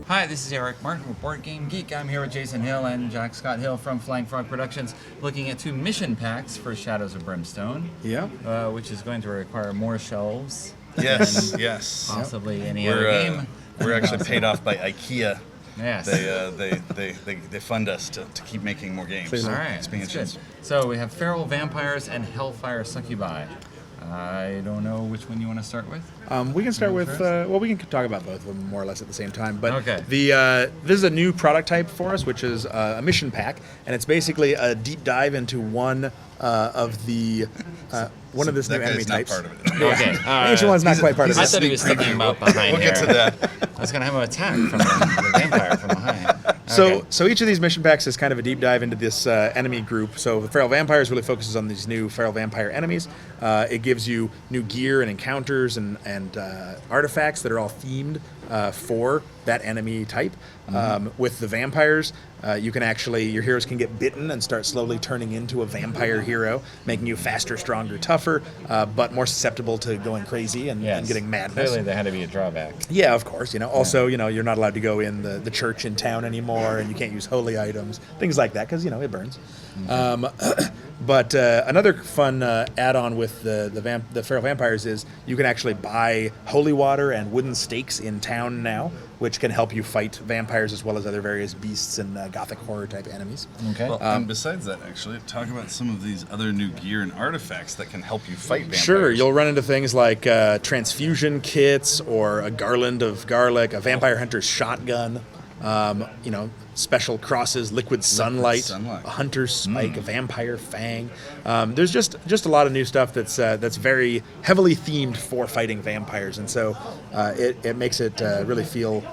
Hi, this is Eric Martin with Board Game Geek. I'm here with Jason Hill and Jack Scott Hill from Flying Frog Productions, looking at 2 mission packs for Shadows of Brimstone. Yeah. Which is going to require more shelves. Yes, yes. Possibly any other game. We're actually paid off by IKEA. Yes. They fund us to keep making more games. All right. Expansions. Good. So we have Feral Vampires and Hellfire Succubi. I don't know which one you want to start with. We can start with, we can talk about both of them more or less at the same time. But okay. This is a new product type for us, which is a mission pack, and it's basically a deep dive into one of this new enemy types. Not part of it. Okay. The ancient one's not quite part of it. I thought he was thinking about behind We'll get to here. that. I was going to have him attack from the vampire from behind. So each of these mission packs is kind of a deep dive into this enemy group. So the Feral Vampires really focuses on these new Feral Vampire enemies. It gives you new gear and encounters and artifacts that are all themed for that enemy type. With the vampires, you can your heroes can get bitten and start slowly turning into a vampire hero, making you faster, stronger, tougher, but more susceptible to going crazy and getting madness. Clearly, there had to be a drawback. Yeah, of course. Also, you're not allowed to go in the church in town anymore, and you can't use holy items, things like that, because it burns. But another fun add-on with the Feral Vampires is you can actually buy holy water and wooden stakes in town now, which can help you fight vampires as well as other various beasts and gothic horror type enemies. Okay. Well, and besides that, actually, talk about some of these other new gear and artifacts that can help you fight vampires. Sure, you'll run into things like transfusion kits or a garland of garlic, a vampire hunter's shotgun, special crosses, liquid sunlight, a hunter's spike, a vampire fang. There's just a lot of new stuff that's very heavily themed for fighting vampires, and so it makes it really feel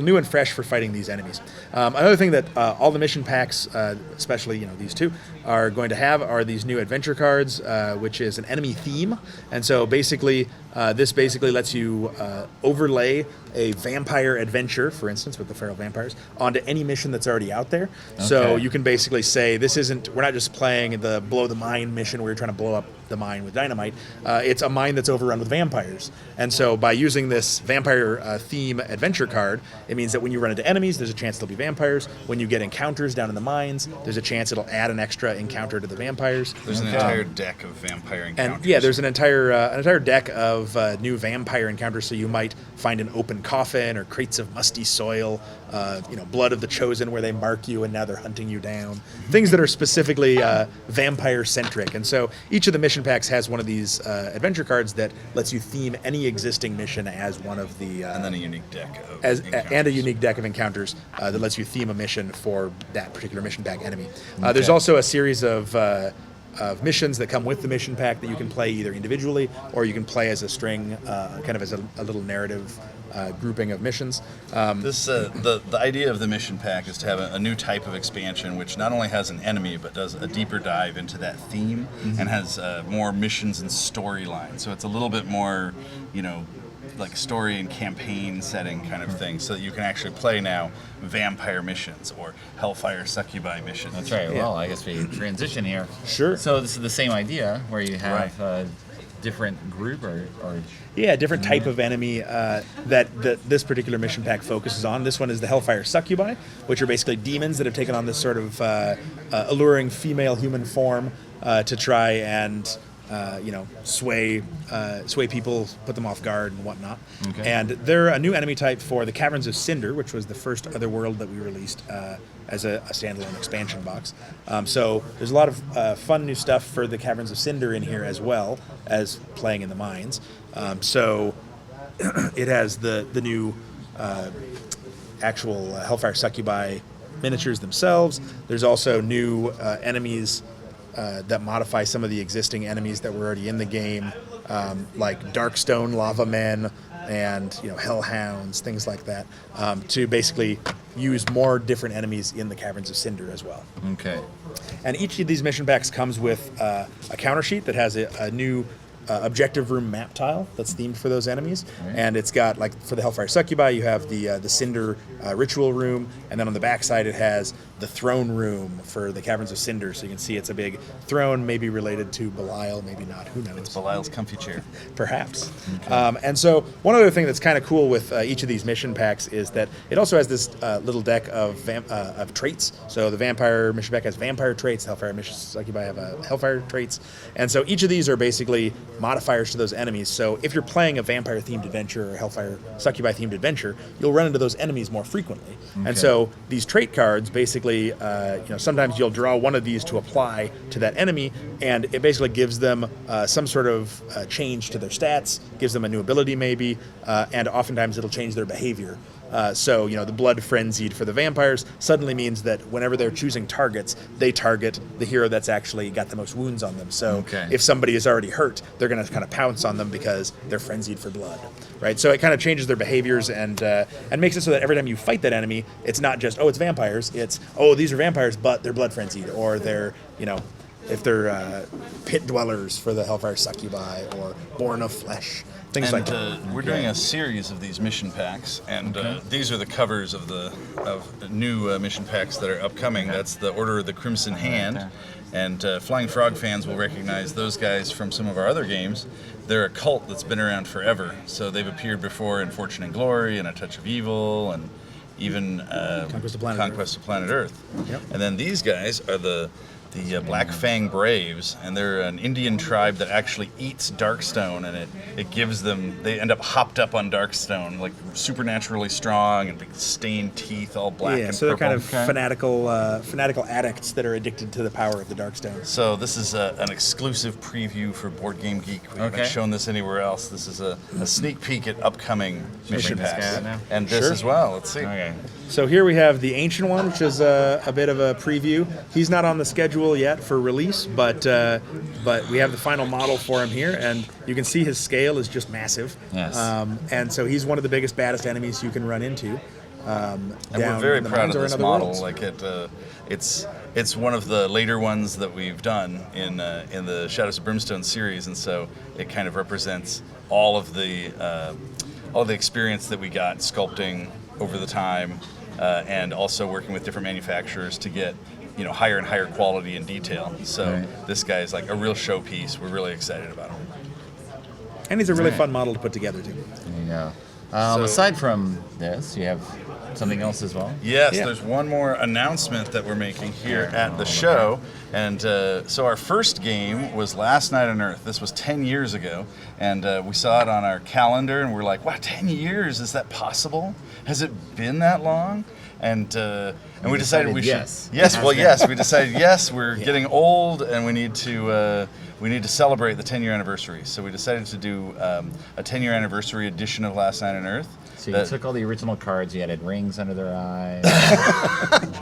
new and fresh for fighting these enemies. Another thing that all the mission packs, especially these two, are going to have are these new adventure cards, which is an enemy theme. And so basically, this basically lets you overlay a vampire adventure, for instance, with the Feral Vampires, onto any mission that's already out there. Okay. So you can basically say, we're not just playing the blow the mine mission where you're trying to blow up the mine with dynamite. It's a mine that's overrun with vampires. And so by using this vampire theme adventure card, it means that when you run into enemies, there's a chance there'll be vampires. When you get encounters down in the mines, there's a chance it'll add an extra encounter to the vampires. There's an entire deck of vampire encounters. And there's an entire deck of new vampire encounters. So you might find an open coffin or crates of musty soil, blood of the chosen where they mark you and now they're hunting you down. Things that are specifically vampire centric. And so each of the mission packs has one of these adventure cards that lets you theme any existing mission as one of the and then a unique deck of and a unique deck of encounters that lets you theme a mission for that particular mission pack enemy. There's also a series of missions that come with the mission pack that you can play either individually or you can play as a string, kind of as a little narrative grouping of missions. The idea of the mission pack is to have a new type of expansion which not only has an enemy but does a deeper dive into that theme and has more missions and storyline. So it's a little bit more, like story and campaign setting kind of thing, so that you can actually play now vampire missions or Hellfire Succubi missions. That's right. Yeah. Well, I guess we transition here. Sure. So this is the same idea where you have a different group or different type of enemy that this particular mission pack focuses on. This one is the Hellfire Succubi, which are basically demons that have taken on this sort of alluring female human form to try and sway people, put them off guard and whatnot. Okay. And they're a new enemy type for the Caverns of Cinder, which was the first other world that we released as a standalone expansion box. So there's a lot of fun new stuff for the Caverns of Cinder in here as well as playing in the mines. So it has the new actual Hellfire Succubi miniatures themselves. There's also new enemies that modify some of the existing enemies that were already in the game, like Darkstone Lava Men and Hellhounds, things like that, to basically use more different enemies in the Caverns of Cinder as well. Okay. And each of these mission packs comes with a counter sheet that has a new objective room map tile that's themed for those enemies. Right. And it's got, like, for the Hellfire Succubi, you have the Cinder ritual room, and then on the back side it has the throne room for the Caverns of Cinder. So you can see it's a big throne, maybe related to Belial, maybe not. Who knows? It's Belial's comfy chair. Perhaps. And so one other thing that's kind of cool with each of these mission packs is that it also has this little deck of traits. So the Vampire mission pack has vampire traits. Hellfire mission Succubi have Hellfire traits. And so each of these are basically modifiers to those enemies. So if you're playing a vampire-themed adventure or Hellfire Succubi-themed adventure, you'll run into those enemies more frequently. Okay. And so these trait cards basically, sometimes you'll draw one of these to apply to that enemy, and it basically gives them some sort of change to their stats, gives them a new ability maybe, and oftentimes it'll change their behavior. So, the blood frenzied for the vampires suddenly means that whenever they're choosing targets, they target the hero that's actually got the most wounds on them. So if somebody is already hurt, they're going to kind of pounce on them because they're frenzied for blood, right? So it kind of changes their behaviors and makes it so that every time you fight that enemy, it's not just, it's vampires. It's, these are vampires, but they're blood frenzied, or they're, if they're pit dwellers for the Hellfire Succubi, or born of flesh. Things like that. We're doing a series of these mission packs, and these are the covers of the new mission packs that are upcoming. That's the Order of the Crimson Hand, and Flying Frog fans will recognize those guys from some of our other games. They're a cult that's been around forever, so they've appeared before in Fortune and Glory, and A Touch of Evil, and even Conquest of Planet Earth. Yep. And then these guys are the Black Fang Braves, and they're an Indian tribe that actually eats Darkstone, and it gives them, they end up hopped up on Darkstone, like supernaturally strong and big stained teeth, all black and so purple. They're kind of fanatical addicts that are addicted to the power of the Darkstone. So this is an exclusive preview for Board Game Geek. We haven't shown this anywhere else. This is a sneak peek at upcoming mission packs. And this as well. Let's see. Okay. So here we have the Ancient One, which is a bit of a preview. He's not on the schedule yet for release, but we have the final model for him here, and you can see his scale is just massive. Yes. And so he's one of the biggest, baddest enemies you can run into. And we're very proud of this model. Worlds. Like it's one of the later ones that we've done in the Shadows of Brimstone series, and so it kind of represents all of the experience that we got sculpting over the time, and also working with different manufacturers to get higher and higher quality and detail. So this guy is like a real showpiece. We're really excited about him. And he's a really fun model to put together too. There you go. Aside from this, you have something else as well? Yes, there's one more announcement that we're making here at the show. And so our first game was Last Night on Earth. This was 10 years ago. And we saw it on our calendar, and we're like, wow, 10 years? Is that possible? Has it been that long? And we decided we should. Yes. Yes. Well, yes. We decided yes. We're getting old, and we need to celebrate the 10-year anniversary. So we decided to do a 10-year anniversary edition of Last Night on Earth. So you took all the original cards. You added rings under their eyes.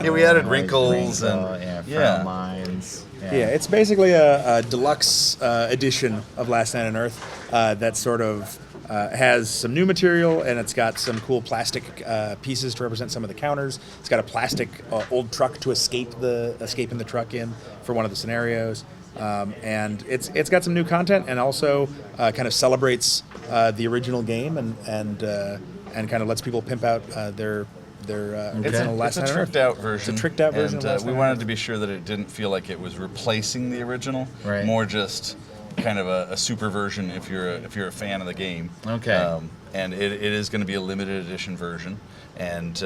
We added wrinkles and frown lines. Yeah, it's basically a deluxe edition of Last Night on Earth that sort of has some new material, and it's got some cool plastic pieces to represent some of the counters. It's got a plastic old truck to escaping the truck in for one of the scenarios, and it's got some new content, and also kind of celebrates the original game and kind of lets people pimp out their original Last Night on Earth. It's a tricked out version. It's a tricked out version. And we wanted to be sure that it didn't feel like it was replacing the original. Right. More just kind of a super version if you're a fan of the game. Okay. And it is going to be a limited edition version. And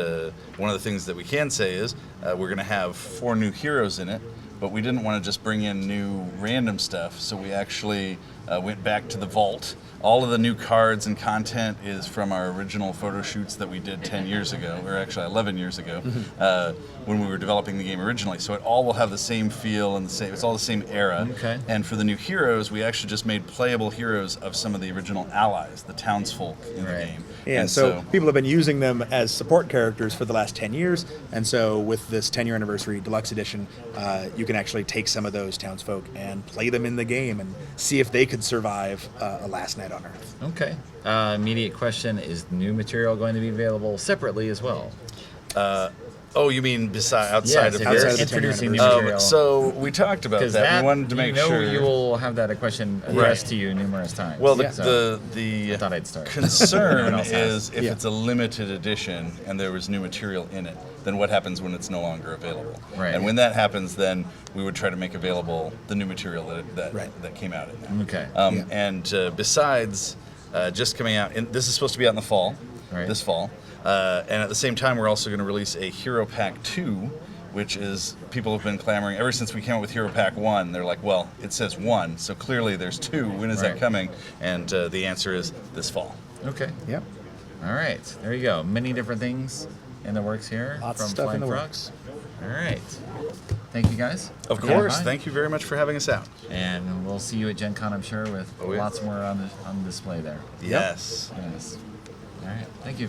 one of the things that we can say is we're going to have 4 new heroes in it, but we didn't want to just bring in new random stuff, so we actually went back to the vault. All of the new cards and content is from our original photo shoots that we did 10 years ago, or actually 11 years ago, when we were developing the game originally. So it all will have the same feel and it's all the same era. Okay. And for the new heroes, we actually just made playable heroes of some of the original allies, the townsfolk in the game. Yeah, and so people have been using them as support characters for the last 10 years, and so with this 10-year anniversary deluxe edition, you can actually take some of those townsfolk and play them in the game and see if they could survive a Last Night on Earth. Okay. Immediate question, is new material going to be available separately as well? Oh, you mean outside of if outside you're of the introducing new 10th material. So we talked about Because that. We wanted to make sure. you will have that question addressed to you numerous times. Well, So the I thought I'd start. concern Everyone else has. is if it's a limited edition and there was new material in it, then what happens when it's no longer available? Right. And when that happens, then we would try to make available the new material that came out in that. Okay. And besides just coming out, and this is supposed to be out in the fall, this fall. And at the same time, we're also going to release a Hero Pack 2, which is, people have been clamoring ever since we came out with Hero Pack 1. They're like, well, it says 1, so clearly there's 2. When is that coming? And the answer is this fall. Okay. Yep. All right. There you go. Many different things in the works here. Lots from of stuff Flying in the Frog. works. All right. Thank you, guys. Of for coming course. by. Thank you very much for having us out. And we'll see you at Gen Con, I'm sure, with Oh, yeah. lots more on display there. Yes. Yes. All right. Thank you.